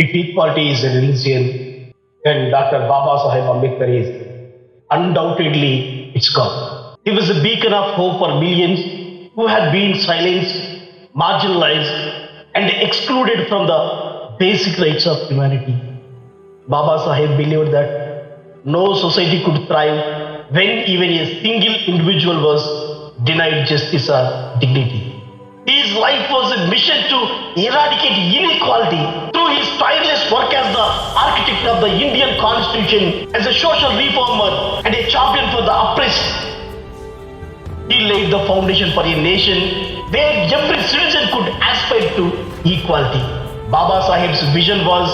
If equality is a religion, then Dr. Babasaheb Ambedkar is undoubtedly its God. He was a beacon of hope for millions who had been silenced, marginalized, and excluded from the basic rights of humanity. Baba Sahib believed that no society could thrive when even a single individual was denied justice or dignity. His life was a mission to eradicate inequality through his tireless work as the architect of the Indian Constitution, as a social reformer and a champion for the oppressed. He laid the foundation for a nation where every citizen could aspire to equality. Baba Sahib's vision was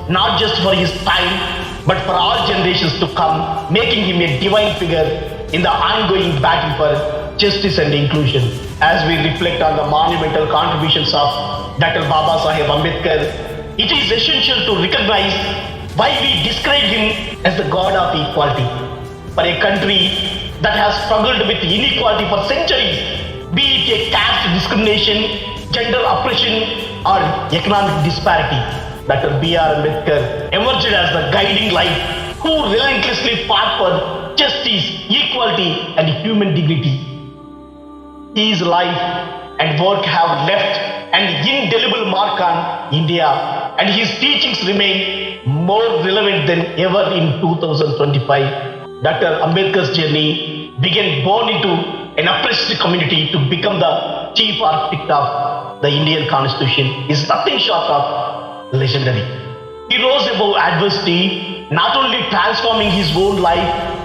not just for his time, but for all generations to come, making him a divine figure in the ongoing battle for justice and inclusion. As we reflect on the monumental contributions of Dr. Babasaheb Ambedkar, it is essential to recognize why we describe him as the God of equality. For a country that has struggled with inequality for centuries, be it a caste discrimination, gender oppression, or economic disparity, Dr. B.R. Ambedkar emerged as the guiding light who relentlessly fought for justice, equality, and human dignity. His life and work have left an indelible mark on India, and his teachings remain more relevant than ever in 2025. Dr. Ambedkar's journey began born into an oppressed community to become the chief architect of the Indian Constitution is nothing short of legendary. He rose above adversity, not only transforming his own life,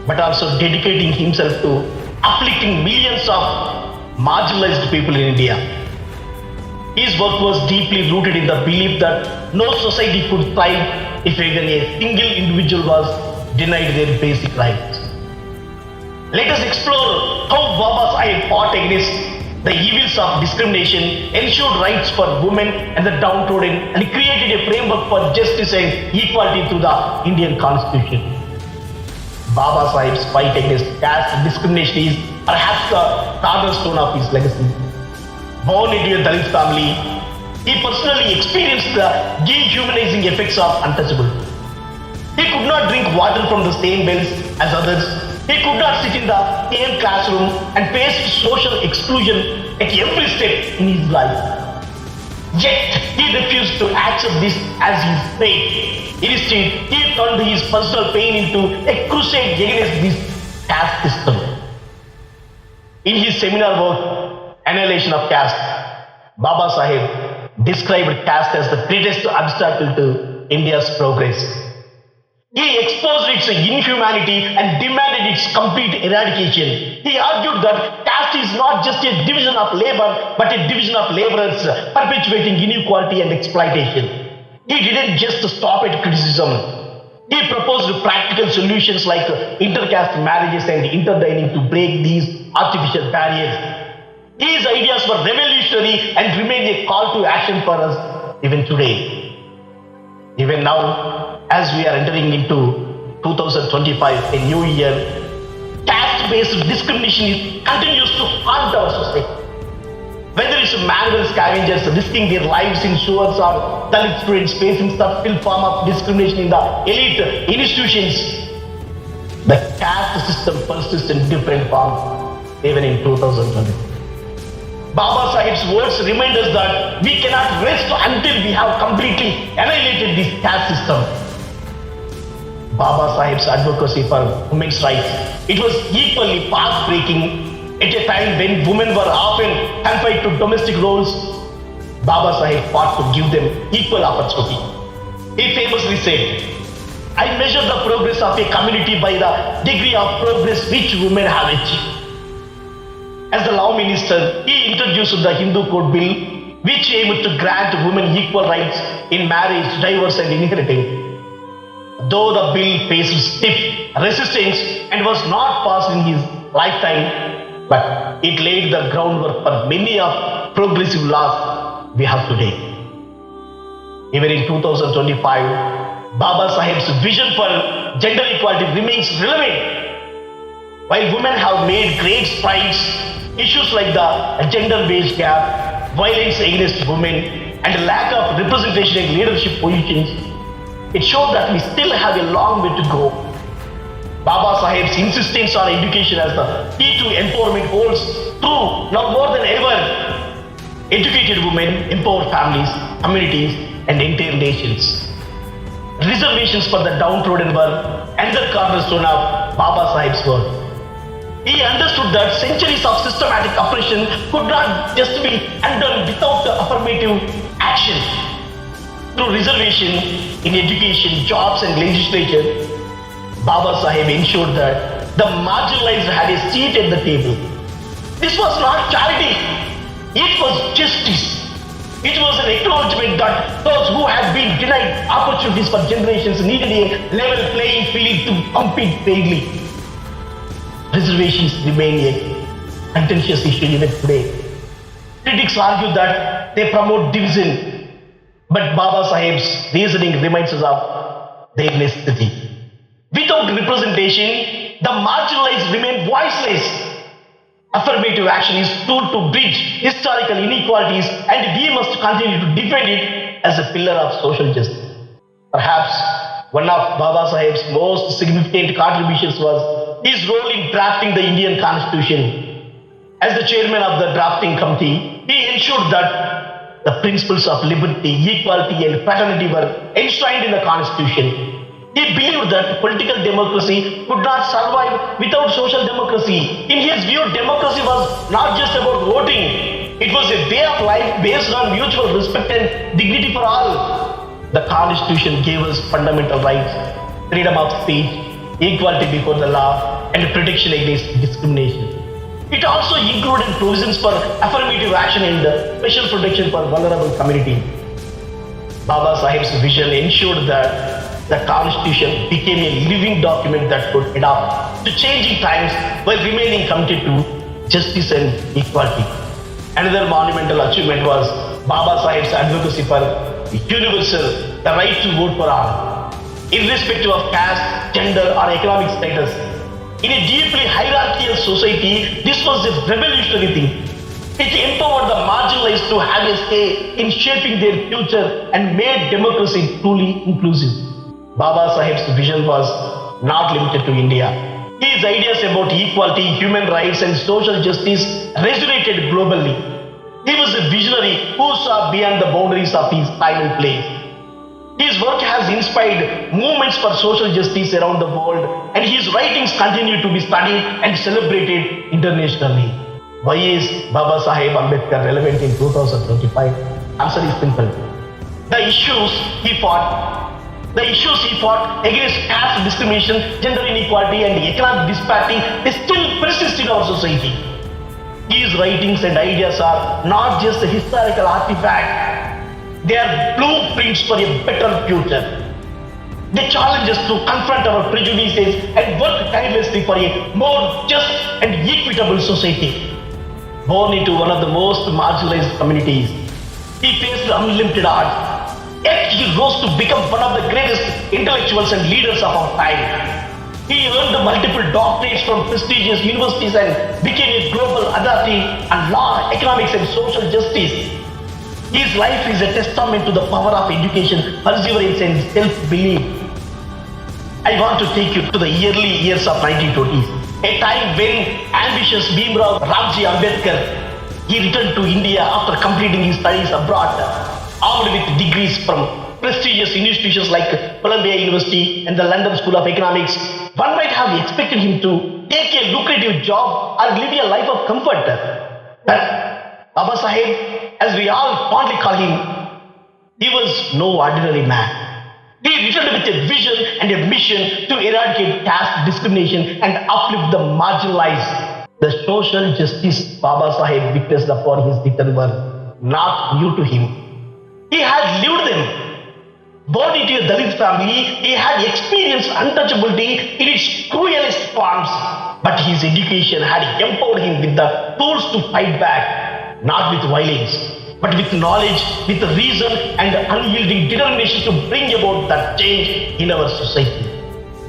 but also dedicating himself to uplifting millions of marginalized people in India. His work was deeply rooted in the belief that no society could thrive if even a single individual was denied their basic rights. Let us explore how Baba Sahib fought against the evils of discrimination, ensured rights for women and the downtrodden, and created a framework for justice and equality through the Indian Constitution. Baba Sahib's fight against caste discrimination is perhaps the cornerstone of his legacy. Born into a Dalit family, he personally experienced the dehumanizing effects of untouchability. He could not drink water from the same wells as others. He could not sit in the same classroom and faced social exclusion at every step in his life. Yet, he refused to accept this as his fate. Instead, he turned his personal pain into a crusade against this caste system. In his seminar work, Annihilation of Caste, Baba Sahib described caste as the greatest obstacle to India's progress. He exposed its inhumanity and demanded its complete eradication. He argued that caste is not just a division of labor, but a division of laborers, perpetuating inequality and exploitation. He didn't just stop at criticism. He proposed practical solutions like intercaste marriages and interdining to break these artificial barriers. His ideas were revolutionary and remain a call to action for us even today. Even now, as we are entering into 2025, a new year, caste-based discrimination continues to haunt our society. Whether it's manual scavengers risking their lives in sewers or Dalit students facing subtle form of discrimination in the elite institutions, the caste system persists in different forms even in 2020. Baba Sahib's words remind us that we cannot rest until we have completely annihilated this caste system. Baba Sahib's advocacy for women's rights, it was equally path-breaking. At a time when women were often confined to domestic roles, Baba Sahib fought to give them equal opportunity. He famously said, "I measure the progress of a community by the degree of progress which women have achieved." As the law minister, he introduced the Hindu Code Bill, which aimed to grant women equal rights in marriage, divorce, and inheritance. Though the bill faced stiff resistance and was not passed in his lifetime, but it laid the groundwork for many of progressive laws we have today. Even in 2025, Baba Sahib's vision for gender equality remains relevant. While women have made great strides, issues like the gender wage gap, violence against women, and lack of representation in leadership positions, it showed that we still have a long way to go. Babasaheb's insistence on education as the key to empowerment holds true now more than ever. Educated women empower families, communities, and entire nations. Reservations for the downtrodden were another cornerstone of Babasaheb's work. He understood that centuries of systematic oppression could not just be undone without the affirmative action. Through reservation in education, jobs, and legislature, Babasaheb ensured that the marginalized had a seat at the table. This was not charity, it was justice. It was an acknowledgement that those who had been denied opportunities for generations needed a level playing field to compete fairly. Reservations remain a contentious issue even today. Critics argue that they promote division, but Babasaheb's reasoning reminds us of their necessity. Without representation, the marginalized remain voiceless. Affirmative action is a tool to bridge historical inequalities, and we must continue to defend it as a pillar of social justice. Perhaps one of Babasaheb's most significant contributions was his role in drafting the Indian Constitution. As the chairman of the drafting committee, he ensured that the principles of liberty, equality, and fraternity were enshrined in the Constitution. He believed that political democracy could not survive without social democracy. In his view, democracy was not just about voting. It was a way of life based on mutual respect and dignity for all. The Constitution gave us fundamental rights, freedom of speech, equality before the law, and protection against discrimination. It also included provisions for affirmative action and special protection for vulnerable communities. Babasaheb's vision ensured that the Constitution became a living document that could adapt to changing times while remaining committed to justice and equality. Another monumental achievement was Babasaheb's advocacy for universal, the right to vote for all, irrespective of caste, gender, or economic status. In a deeply hierarchical society, this was a revolutionary thing. It empowered the marginalized to have a say in shaping their future and made democracy truly inclusive. Babasaheb's vision was not limited to India. His ideas about equality, human rights, and social justice resonated globally. He was a visionary who saw beyond the boundaries of his time and place. His work has inspired movements for social justice around the world, and his writings continue to be studied and celebrated internationally. Why is Babasaheb Ambedkar relevant in 2025? Answer is simple. The issues he fought against caste discrimination, gender inequality, and economic disparity, they still persist in our society. His writings and ideas are not just a historical artifact, they are blueprints for a better future. They challenge us to confront our prejudices and work tirelessly for a more just and equitable society. Born into one of the most marginalized communities, he faced unlimited odds. Yet he rose to become one of the greatest intellectuals and leaders of our time. He earned multiple doctorates from prestigious universities and became a global authority on law, economics, and social justice. His life is a testament to the power of education, perseverance, and self-belief. I want to take you to the early years of 1920s, a time when ambitious Bhimrao Ramji Ambedkar, he returned to India after completing his studies abroad, armed with degrees from prestigious institutions like Columbia University and the London School of Economics. One might have expected him to take a lucrative job or live a life of comfort. But Babasaheb, as we all fondly call him, he was no ordinary man. He returned with a vision and a mission to eradicate caste discrimination and uplift the marginalized. The social justice Babasaheb witnessed upon his return were not new to him. He had lived them. Born into a Dalit family, he had experienced untouchability in its cruelest forms. But his education had empowered him with the tools to fight back, not with violence, but with knowledge, with reason, and unyielding determination to bring about that change in our society.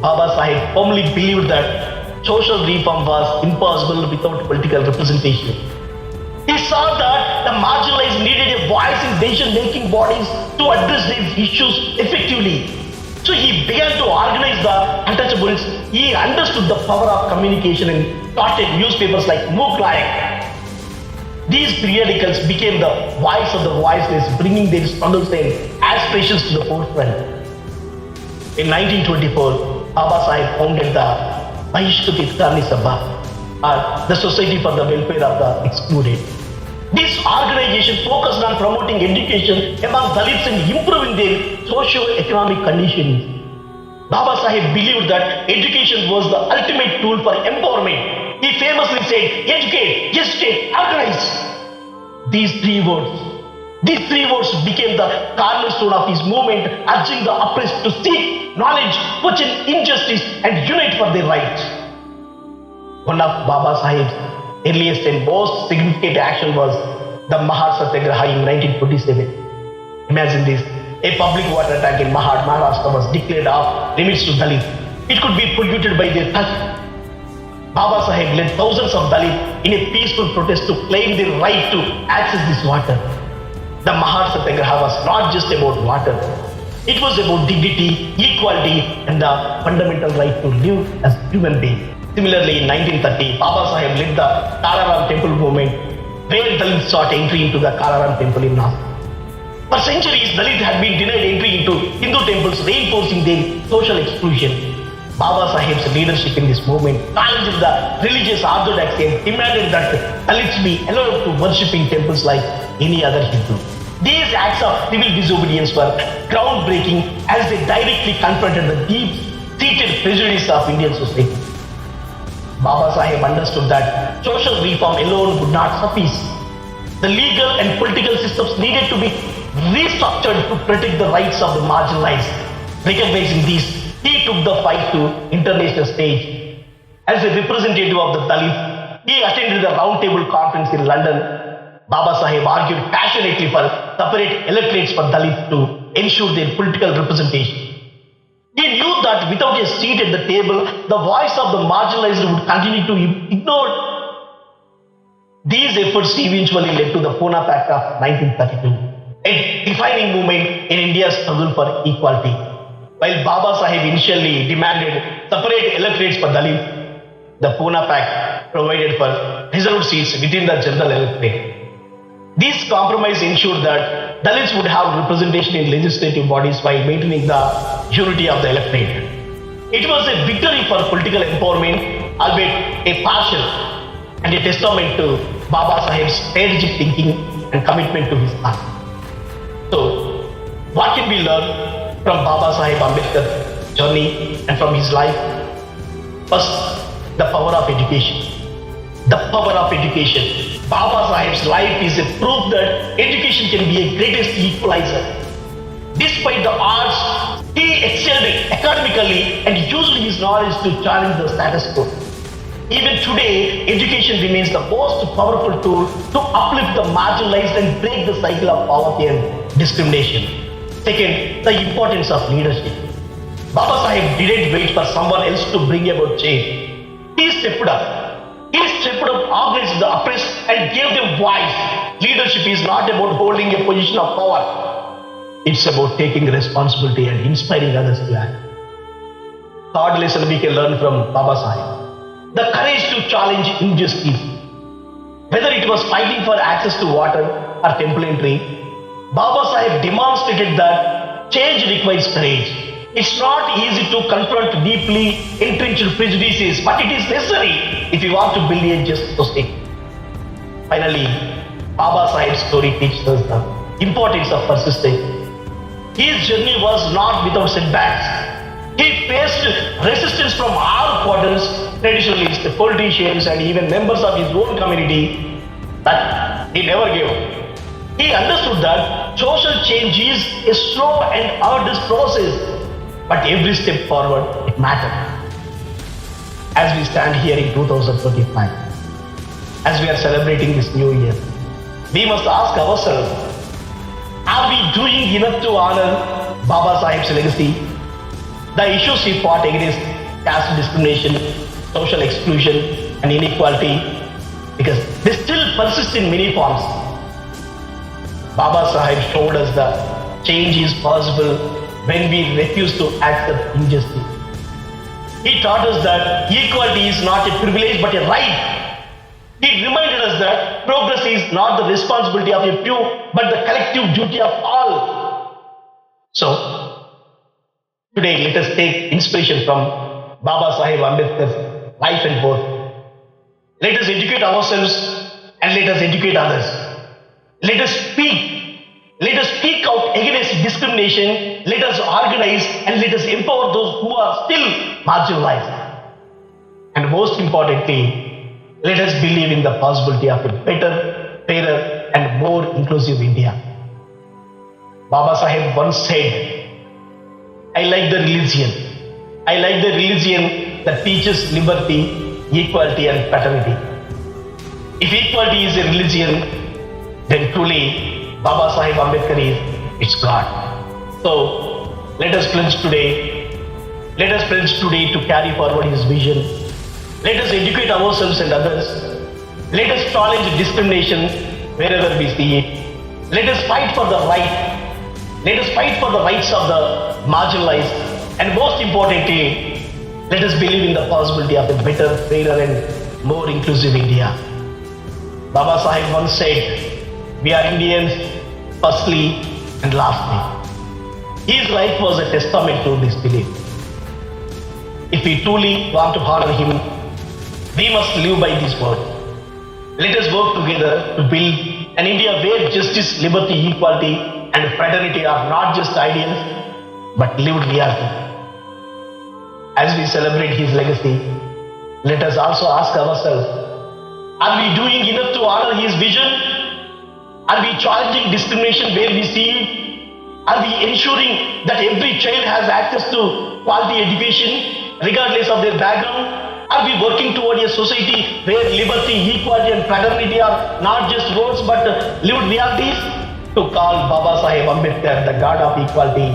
Babasaheb firmly believed that social reform was impossible without political representation. He saw that the marginalized needed a voice in decision-making bodies to address these issues effectively. So he began to organize the untouchables. He understood the power of communication and started newspapers like Mughlaik. These periodicals became the voice of the voiceless, bringing their struggles and aspirations to the forefront. In 1924, Babasaheb founded the Bahishkrit Hitkarni Sabha, or the Society for the Welfare of the Excluded. This organization focused on promoting education among Dalits and improving their socio-economic conditions. Babasaheb believed that education was the ultimate tool for empowerment. He famously said, educate, gestate, organize. These three words became the cornerstone of his movement, urging the oppressed to seek knowledge, question injustice, and unite for their rights. One of Babasaheb's earliest and most significant action was the Mahad Satyagraha in 1927. Imagine this, a public water tank in Mahad, Maharashtra was declared off limits to Dalits. It could be polluted by their thirst. Babasaheb led thousands of Dalits in a peaceful protest to claim their right to access this water. The Mahad Satyagraha was not just about water. It was about dignity, equality, and the fundamental right to live as human beings. Similarly, in 1930, Babasaheb led the Kalaram temple movement, where Dalits sought entry into the Kalaram temple in Nashik. For centuries, Dalits had been denied entry into Hindu temples, reinforcing their social exclusion. Babasaheb's leadership in this movement challenged the religious orthodoxy and demanded that Dalits be allowed to worship in temples like any other Hindu. These acts of civil disobedience were groundbreaking as they directly confronted the deep-seated prejudice of Indian society. Babasaheb understood that social reform alone would not suffice. The legal and political systems needed to be restructured to protect the rights of the marginalized. Recognizing these, he took the fight to international stage. As a representative of the Dalits, he attended the Roundtable Conference in London. Babasaheb argued passionately for separate electorates for Dalits to ensure their political representation. He knew that without a seat at the table, the voice of the marginalized would continue to be ignored. These efforts eventually led to the Pune Pact of 1932, a defining movement in India's struggle for equality. While Babasaheb initially demanded separate electorates for Dalits, the Pune Pact provided for reserved seats within the general electorate. This compromise ensured that Dalits would have representation in legislative bodies while maintaining the unity of the electorate. It was a victory for political empowerment, albeit a partial, and a testament to Babasaheb's strategic thinking and commitment to his art. So, what can we learn from Babasaheb Ambedkar's journey and from his life? First, the power of education. The power of education. Babasaheb's life is a proof that education can be a greatest equalizer. Despite the odds, he excelled academically and used his knowledge to challenge the status quo. Even today, education remains the most powerful tool to uplift the marginalized and break the cycle of poverty and discrimination. Second, the importance of leadership. Babasaheb didn't wait for someone else to bring about change. He stepped up. Organized the oppressed and gave them voice. Leadership is not about holding a position of power. It's about taking responsibility and inspiring others to act. Third lesson we can learn from Babasaheb: the courage to challenge injustice. Whether it was fighting for access to water or temple entry, Babasaheb demonstrated that change requires courage. It's not easy to confront deeply entrenched prejudices, but it is necessary if you want to build a just society. Finally, Babasaheb's story teaches us the importance of persistence. His journey was not without setbacks. He faced resistance from all quadrants, traditionalists, politicians, and even members of his own community, but he never gave up. He understood that social change is a slow and arduous process, but every step forward, it matters. As we stand here in 2025, as we are celebrating this new year, we must ask ourselves, are we doing enough to honor Babasaheb's legacy? The issues he fought against: caste discrimination, social exclusion, and inequality. because they still persist in many forms. Babasaheb showed us that change is possible when we refuse to accept injustice. He taught us that equality is not a privilege but a right. He reminded us that progress is not the responsibility of a few but the collective duty of all. So, today let us take inspiration from Babasaheb Ambedkar's life and work. Let us educate ourselves and let us educate others. Let us speak out against discrimination. Let us organize and let us empower those who are still marginalized. And most importantly, let us believe in the possibility of a better, fairer and more inclusive India. Babasaheb once said, I like the religion that teaches liberty, equality and fraternity. If equality is a religion, then truly Babasaheb Ambedkar is its God. So let us pledge today to carry forward his vision. Let us educate ourselves and others. Let us challenge discrimination wherever we see it. Let us fight for the right. Let us fight for the rights of the marginalized. And most importantly, let us believe in the possibility of a better, fairer and more inclusive India. Babasaheb once said, we are Indians firstly and lastly. His life was a testament to this belief. If we truly want to honor him, we must live by these words. Let us work together to build an India where justice, liberty, equality and fraternity are not just ideals but lived reality. As we celebrate his legacy, let us also ask ourselves, are we doing enough to honor his vision? Are we challenging discrimination where we see it? Are we ensuring that every child has access to quality education regardless of their background? Are we working toward a society where liberty, equality and fraternity are not just words but lived realities? To call Babasaheb Ambedkar the God of equality,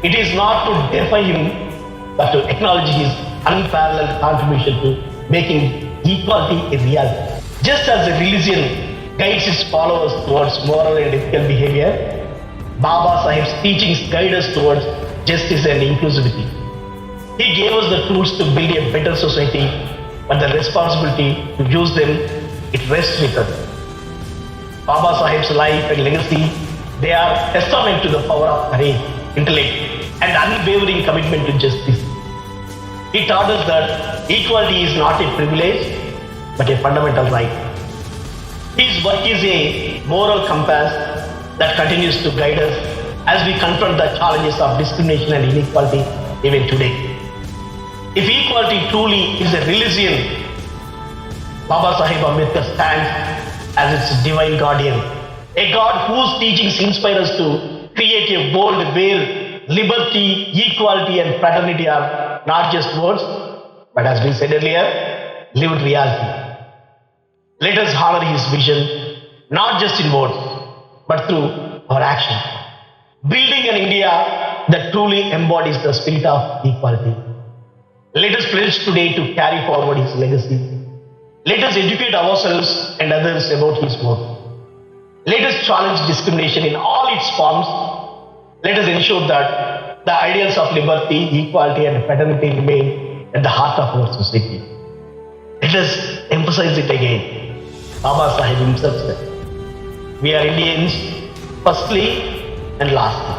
it is not to defy him but to acknowledge his unparalleled contribution to making equality a reality. Just as a religion guides its followers towards moral and ethical behavior, Babasaheb's teachings guide us towards justice and inclusivity. He gave us the tools to build a better society, but the responsibility to use them, it rests with us. Babasaheb's life and legacy, they are testament to the power of courage, intellect and unwavering commitment to justice. He taught us that equality is not a privilege, but a fundamental right. His work is a moral compass that continues to guide us as we confront the challenges of discrimination and inequality even today. If equality truly is a religion, Babasaheb Ambedkar stands as its divine guardian, a God whose teachings inspire us to create a world where liberty, equality and fraternity are not just words, but as we said earlier, lived reality. Let us honor his vision, not just in words, but through our action. Building an India that truly embodies the spirit of equality. Let us pledge today to carry forward his legacy. Let us educate ourselves and others about his work. Let us challenge discrimination in all its forms. Let us ensure that the ideals of liberty, equality and fraternity remain at the heart of our society. Let us emphasize it again. Babasaheb himself said, we are Indians firstly and lastly.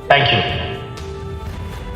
Thank you.